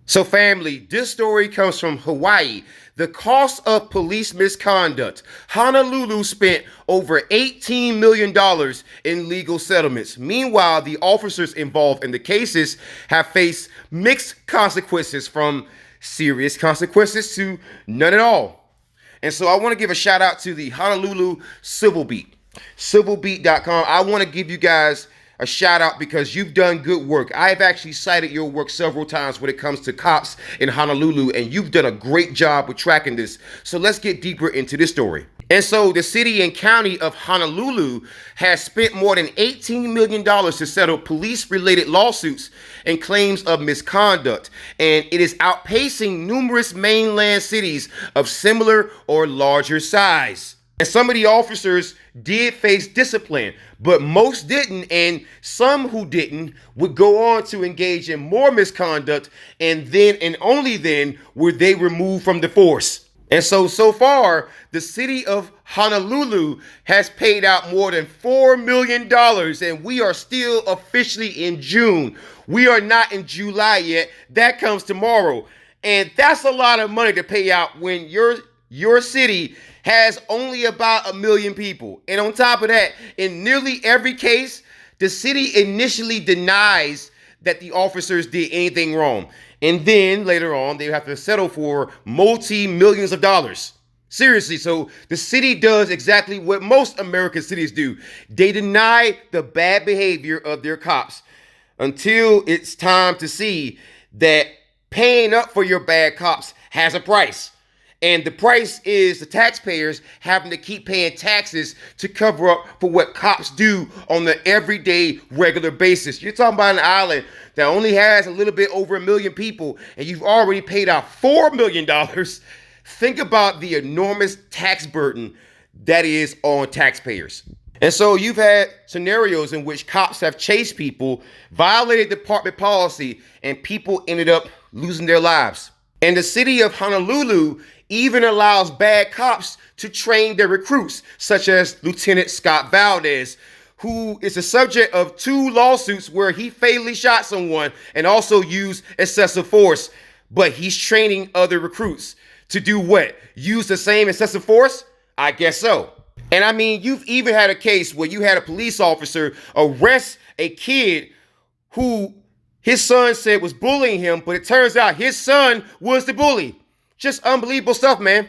So family, this story comes from Hawaii. The cost of police misconduct. Honolulu spent over $18 million in legal settlements. Meanwhile, the officers involved in the cases have faced mixed consequences, from serious consequences to none at all. And so I want to give a shout out to the Honolulu Civil Beat, civilbeat.com. I want to give you guys a shout out because you've done good work. I've actually cited your work several times when it comes to cops in Honolulu, and you've done a great job with tracking this. So let's get deeper into this story. And so the city and county of Honolulu has spent more than $18 million to settle police-related lawsuits and claims of misconduct, and it is outpacing numerous mainland cities of similar or larger size. And some of the officers did face discipline, but most didn't, and some who didn't would go on to engage in more misconduct, and then and only then were they removed from the force. And so far, the city of Honolulu has paid out more than $4 million, and we are still officially in June. We are not in July yet. That comes tomorrow. And that's a lot of money to pay out when your city has only about 1 million people. And on top of that, in nearly every case, the city initially denies that the officers did anything wrong. And then later on, they have to settle for multi-millions of dollars. Seriously, so the city does exactly what most American cities do. They deny the bad behavior of their cops until it's time to see that paying up for your bad cops has a price. And the price is the taxpayers having to keep paying taxes to cover up for what cops do on the everyday, regular basis. You're talking about an island that only has a little bit over 1 million people, and you've already paid out $4 million. Think about the enormous tax burden that is on taxpayers. And so you've had scenarios in which cops have chased people, violated department policy, and people ended up losing their lives. And the city of Honolulu even allows bad cops to train their recruits, such as Lieutenant Scott Valdez, who is the subject of 2 lawsuits where he fatally shot someone and also used excessive force. But he's training other recruits to do what? Use the same excessive force? I guess so. And I mean, you've even had a case where you had a police officer arrest a kid who his son said was bullying him, but it turns out his son was the bully. Just unbelievable stuff, man.